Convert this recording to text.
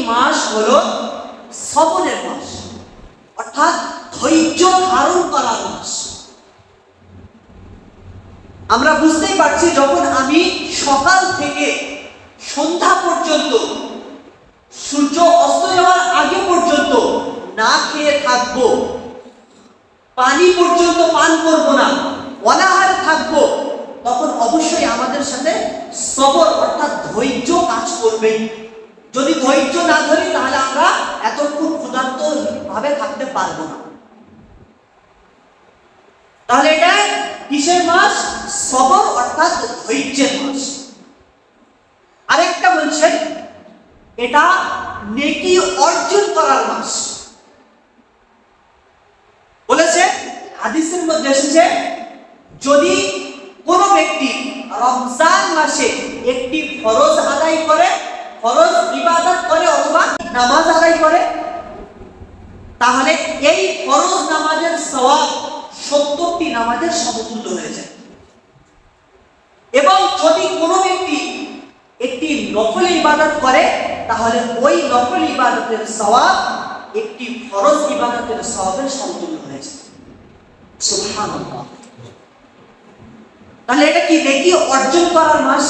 মাস হলো সবরের মাস, অর্থাৎ ধৈর্য ধারণ করার মাস। আমরা বুঝতেই পারছি, যখন আমি সকাল থেকে সন্ধ্যা পর্যন্ত, সূর্য অস্ত যাওয়ার আগে পর্যন্ত না খেয়ে থাকবো, পানি পর্যন্ত পান করব না, অনাহারে থাকবো, তখন অবশ্যই আমাদের সাথে সবর অর্থাৎ ধৈর্য কাজ করবে। যদি ধৈর্য না ধরি তাহলে আমরা এতক্ষণ ক্ষুধার্ত ভাবে থাকতে পারবো না। তাহলে এটা কিসের মাস? সবর অর্থাৎ ধৈর্যের মাস। আরেকটা বলছেন এটা নেকি অর্জন করার মাস। বলেছে হাদিসের মধ্যে এসেছে, যদি কোনো ব্যক্তি রমজান মাসে একটি ফরজ আদায় করে, ফরজ ইবাদত করে অথবা নামাজ আদায় করে, তাহলে এই ফরজ নামাজের সওয়াব 70টি নামাজের সমতুল্য হয়ে যায়। এবং যদি কোনো ব্যক্তি একটি নফল ইবাদত করে, তাহলে ওই নফল ইবাদতের সওয়াব একটি ফরজ ইবাদতের সওয়াবের সমতুল্য হয়ে যায়। সুবহানাল্লাহ। তাহলে এটা কি নেকি অর্জন করার মাস।